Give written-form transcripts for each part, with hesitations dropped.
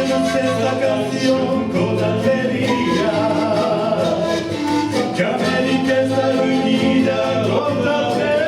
Cantemos esta canción con alegría, que América está unida contra fe.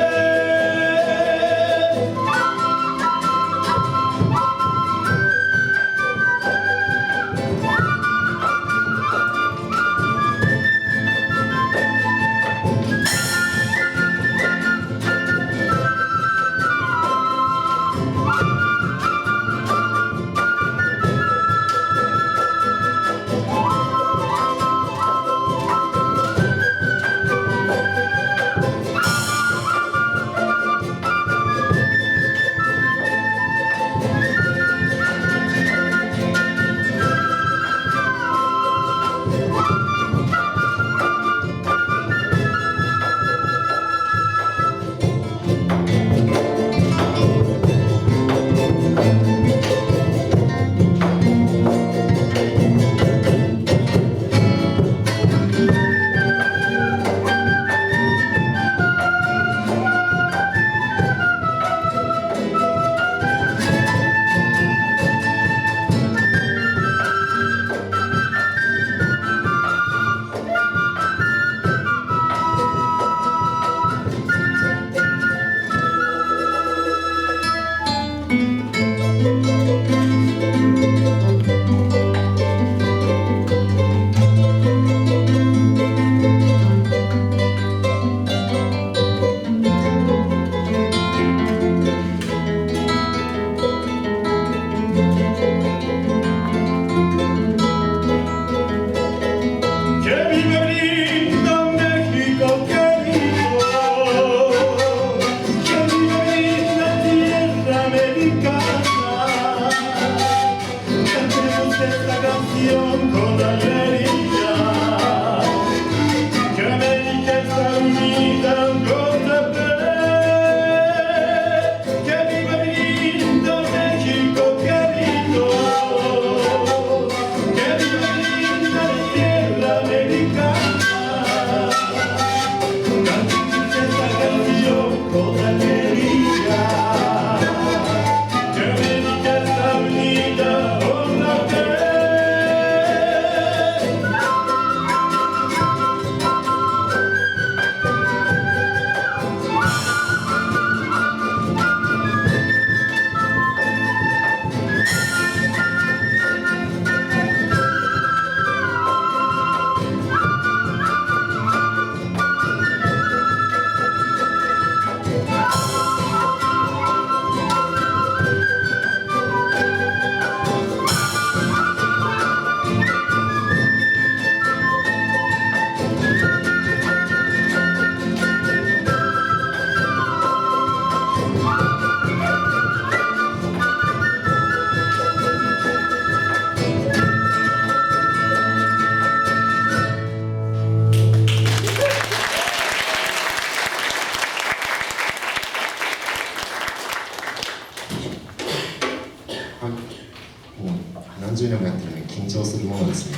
何十年もやってるのに緊張するものですね。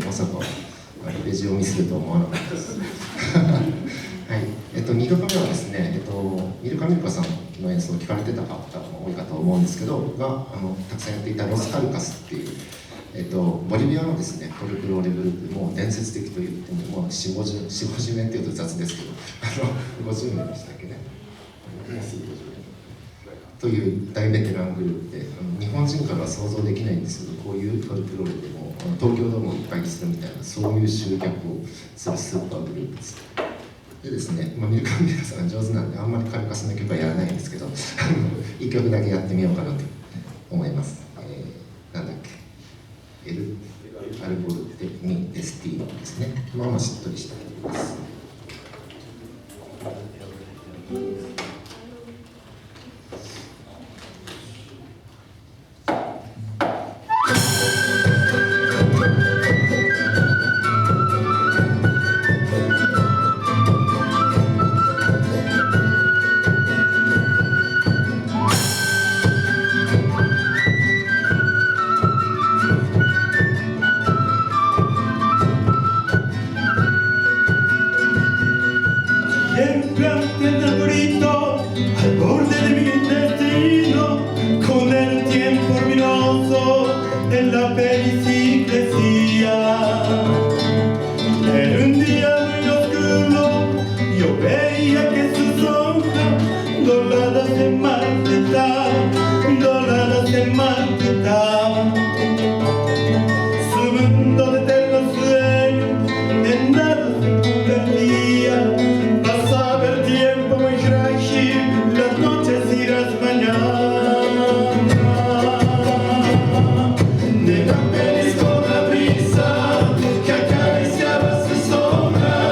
まさかページを見せるとは思わなかったです。はい、ミルカメはですね、ミルカミルカさんの演奏を聞かれてた方も多いかと思うんですけど、たくさんやっていたロスカルカスっていう、ボリビアのですね、フォルクローレグループ、もう伝説的と言っても、もう4、50年っていうと雑ですけど、50年でしたっけね。という大ベテラングループで、日本人からは想像できないんですけど、こういうフォルクローレでも東京ドームをいっぱいにするみたいな、そういう集客をするスーパーグループです。でですね、ミルカミルカさん上手なんで、あんまりカルカスの曲はやらないんですけど、1曲だけやってみようかなと思います。なんだっけ、エル・アルボルテ・ミ・デスティーノですね。まあまあしっとりした曲です。la periciclesia. En un día muy oscuro yo veía que su sombra dorada se marchitaba, dorada se marchitaba. Su mundo de eternos sueños en nada se convertía. Pasaba el tiempo muy frágil, las noches y las mañanas. Negra feliz con la brisa que acariciaba su sombra,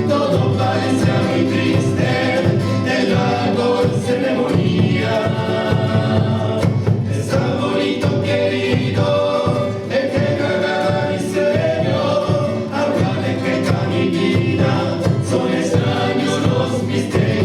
todo parecía muy triste, el árbol se me moría. Es arbolito querido, el que guardaba mi sueño, ahora refleja mi vida, son extraños los misterios.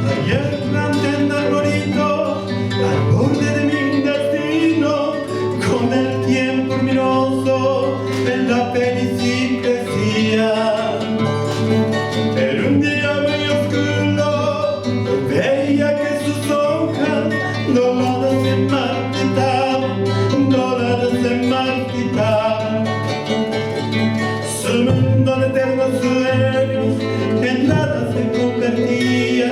Ayer planté un arbolito al borde de mi destino, con el tiempo luminoso en la periciclesia. Pero un día muy oscuro veía que sus hojas doradas se marchitaban, doradas se marchitaban. Su mundo de eternos sueños en nada se convertía.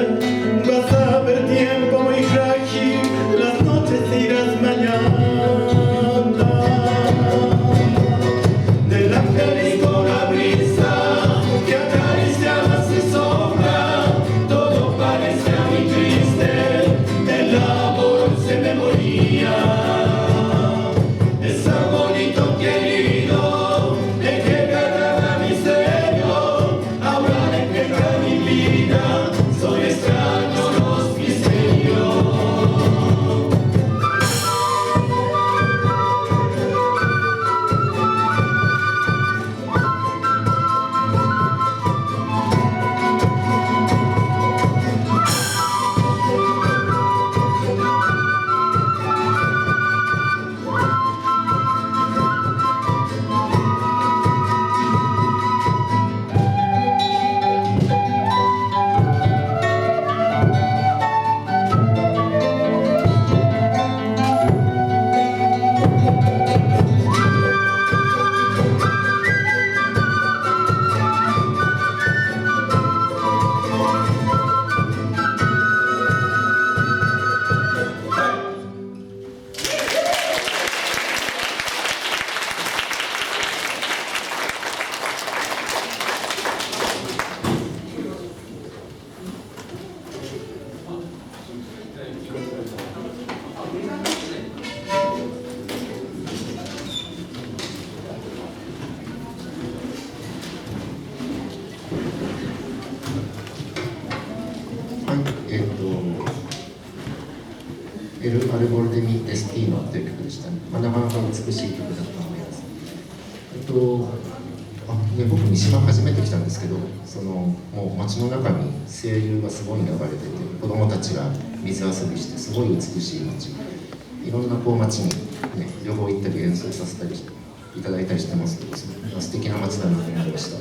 Pasaba el tiempo muy frágil, las noches y las mañanas. De la feliz con la brisa que acariciaba su sombra, todo parecía muy triste, el árbol se me moría. Es arbolito querido, el que guardaba mi sueño, ahora refleja mi vida, son extraños los misterios.はい、エル・アルボルデ・ミ・デスティーノという曲でしたね。なかなか美しい曲だと思います。僕、三島初めて来たんですけど、もう街の中に清流がすごい流れてて、子供たちが水遊びして、すごい美しい街。いろんな街に、ね、旅行行ったり演奏させたりしていただいたりしてますけど、素敵な街だなと思いました。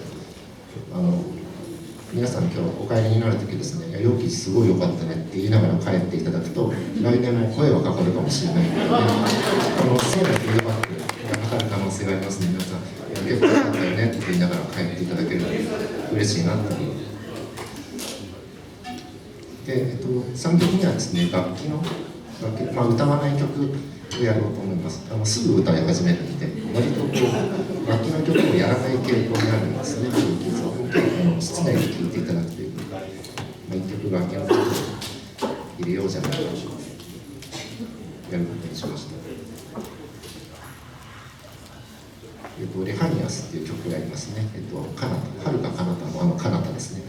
皆さん今日お帰りになるときですね、陽気すごい良かったねって言いながら帰っていただくと、来年も声はかかるかもしれないので、そういうフィードバックがかかる可能性がありますので、皆さん、結構良かったよねって言いながら帰っていただけると嬉しいなと思います。で、3曲目はですね、楽器、歌わない曲をやろうと思います。すぐ歌い始めるので、割と楽器の曲をやらない傾向にあるんですね。室内で聴いていただくという、一曲楽器の曲を入れようじゃないかとやることにしました。レハニアスっていう曲がありますね。カナタ、はるか彼方のカナタですね。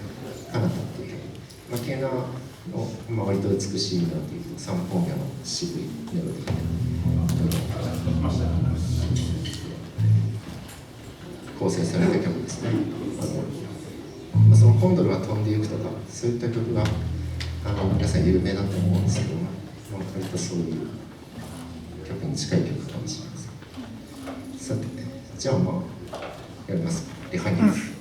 カナタっていう曲。ケーナの、割と美しいなという3本目の渋いメロディーで、構成された曲ですね。そのコンドルが飛んでいくとか、そういった曲が皆さん有名だと思うんですけども、割とそういう曲に近い曲かもしれません。さて、じゃあやりますか。リハニーズ。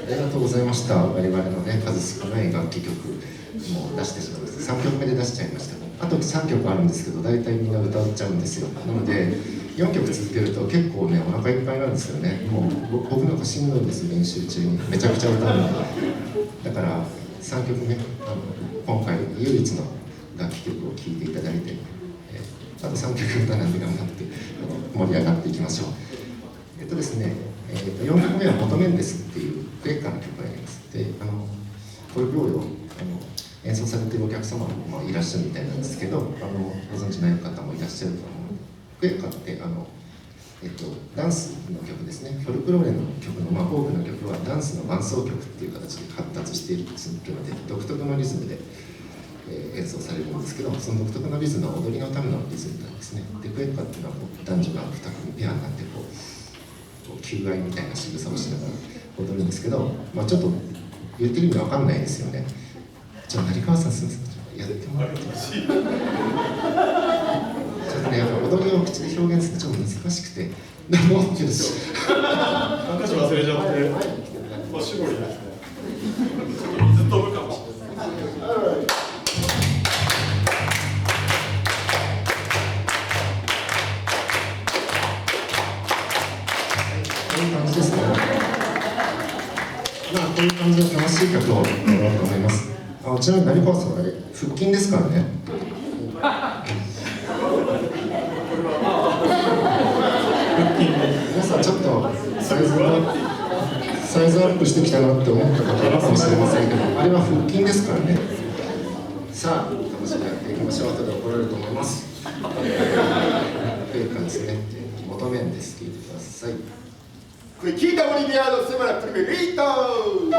ありがとうございました。我々のね、数少ない楽器曲も出してしまいました。3曲目で出しちゃいました。あと3曲あるんですけど、大体みんな歌っちゃうんですよ。なので、4曲続けると結構ね、お腹いっぱいなんですよね。もう僕なんか死ぬんですよ、練習中に。めちゃくちゃ歌うので。だから3曲目、今回唯一の楽器曲を聴いていただいて、あと3曲歌なんで頑張って盛り上がっていきましょう。ですね、4曲目は「求めんです」っていうクエッカの曲があります。でこれを演奏されているお客様もいらっしゃるみたいなんですけど、ご存知ない方もいらっしゃると思う。クエッカってダンスの曲ですね。フォルクローレの曲の、多くの曲はダンスの伴奏曲っていう形で発達しているので、独特のリズムで演奏されるんですけど、その独特のリズムは踊りのためのリズムなんですね。でクエッカっていうのは男女が2組ペアになって求愛みたいな仕草をしながら踊るんですけど、ちょっと言ってる意味わかんないですよね。成川さんすみません、やってもらってほしい。ちょっとね、やっぱ踊りを口で表現するとちょっと難しくて、もうってるし。何か所忘れちゃって、おしぼりですね。ずっと飛ぶかもしれない。こういう感じですね。まあ、こういう感じの楽しい曲をやろうと思います。ちなみに成川さんはあれ腹筋ですからね。皆さんちょっとサイズアップしてきたなって思った方いるかもしれませんけど、あれは腹筋ですからね。さあ、楽しくやっていきましょう。後で怒られると思います。フェイクですね。元面です。聞いてください。Qui quita Boliviano sembra primerito!2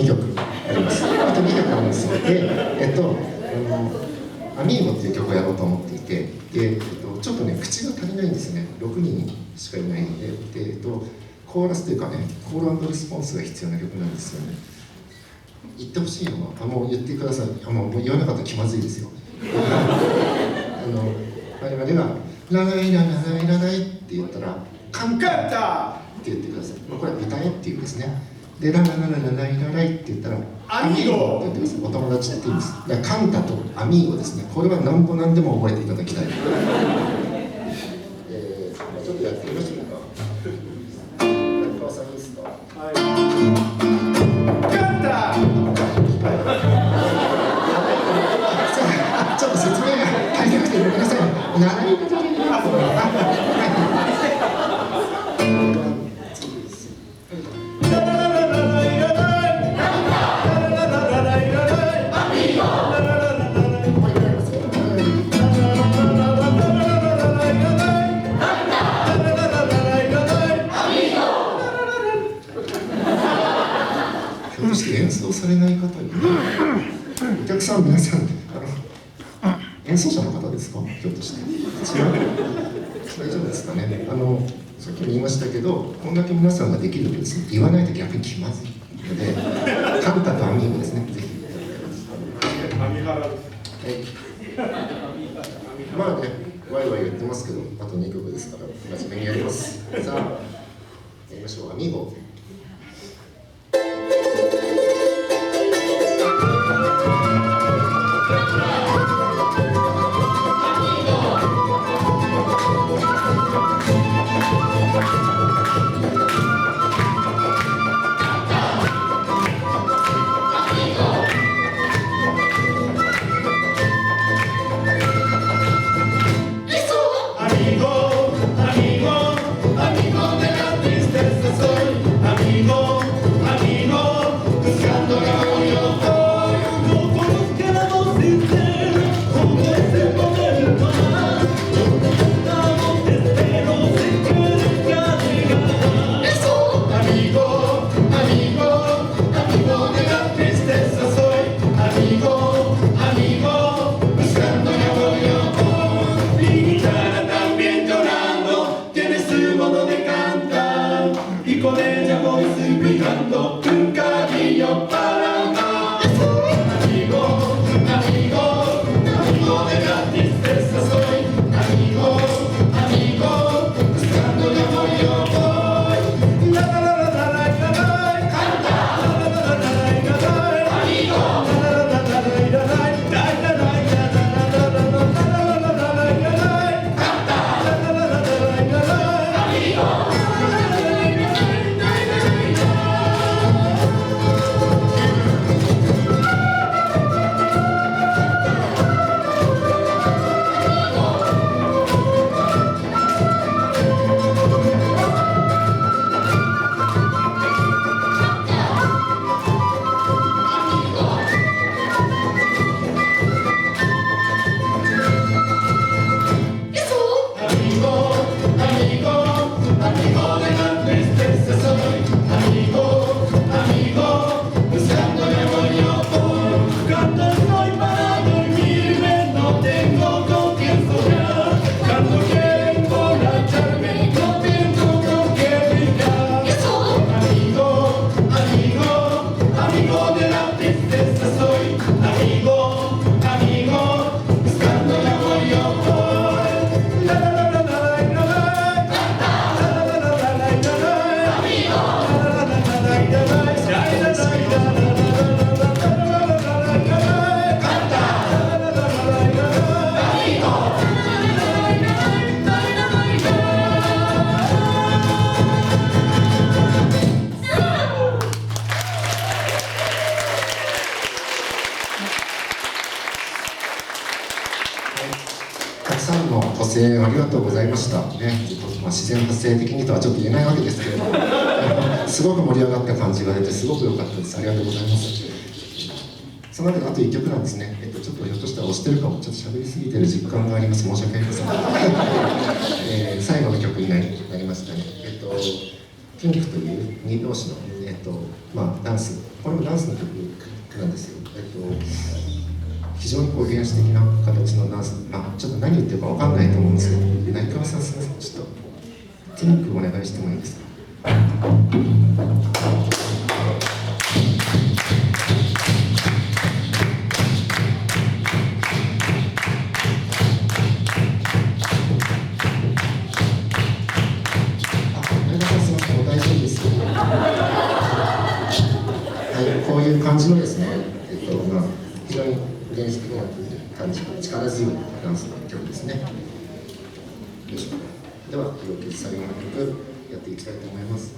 曲あります。あと2曲あるんですよ。で、アミーゴっていう曲をやろうと思っていて、で、ちょっとね、口が足りないんですね。6人しかいないので、で、コーラスというかね、コール&レスポンスが必要な曲なんですよね。言ってほしいのは、もう言ってください。もう言わなかったら気まずいですよ。我々が、ラライララライラライって言ったら、カンカンタって言ってください。これは歌えっていうんですね。で、ラララララライラライって言ったら、アミーゴって言ってください。お友達って言うんです。だからカンタとアミーゴですね。これは何歩何でも覚えていただきたい。ちょっとやってみましょうか。中川さんいいですか。はい。カンタ。ちょっと説明が足りなくてごめんなさい。まして演奏されない方いない。お客さん皆さん演奏者の方ですか？ひょっとして。違う？大丈夫ですかね。さっきも言いましたけど、こんだけ皆さんができるとですね、言わないと逆に気まずいので、カンタとアミーゴですね、ぜひ。まあね、ワイワイ言ってますけど、あと2曲ですから、真面目にやります。さあ、やりましょう、アミーゴ。たくさんのご声援ありがとうございました、ね。自然発生的にとはちょっと言えないわけですけれどもすごく盛り上がった感じが出てすごく良かったです。ありがとうございます。その後あと1曲なんですね。ちょっとひょっとしたら押してるかも、ちょっと喋りすぎてる実感があります。申し訳ありません最後の曲になりましたね。キンクという二拍子の、ダンス、これもダンスの曲なんですよ。非常にこう原始的な形のダンス、ちょっと何言ってるか分かんないと思うんですけど、成川さん、すみません、ちょっとキンクお願いしてもいいですか。こういう感じのですね、非常に原始的な感じ、力強いダンスの曲ですね。よいしょ。では、最後の曲やっていきたいと思います。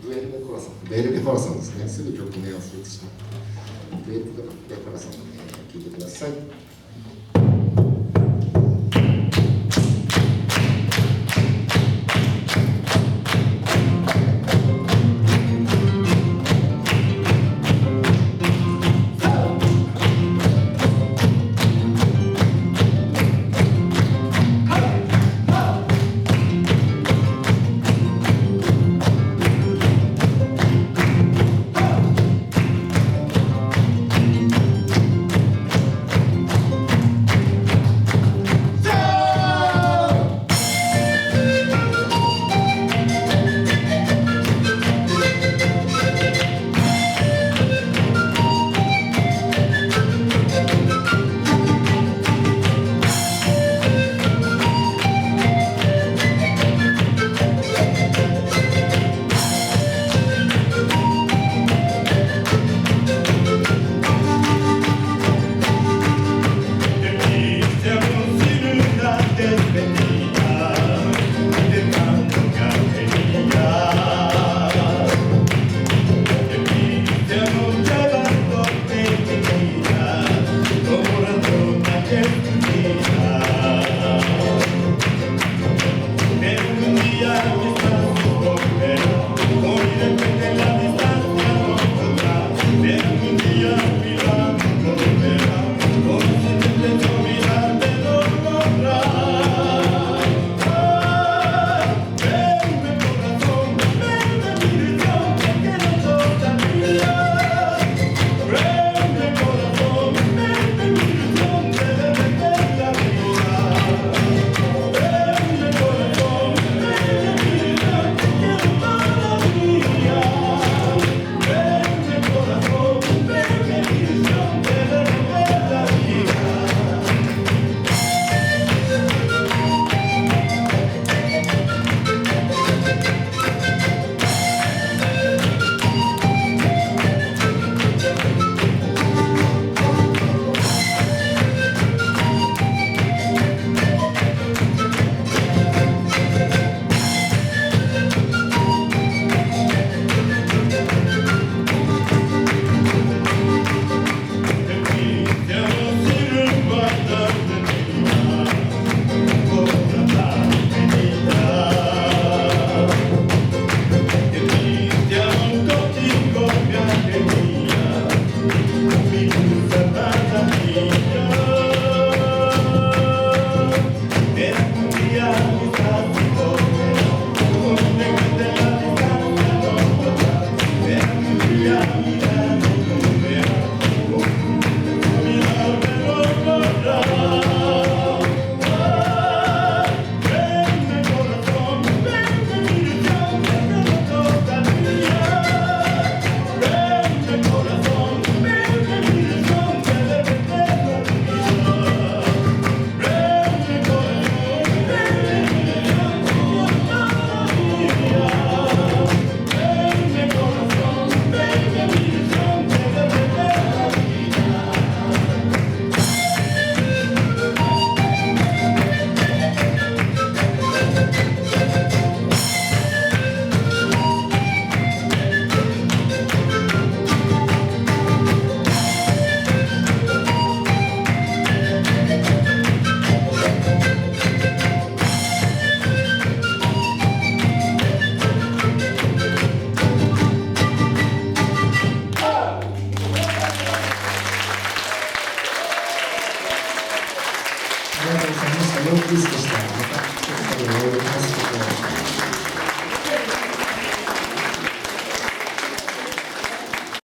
ブエルベコラさん、ベエルベコラさんですね。すぐ曲名忘れてしまった。ブエルベコラさん、聴いてください。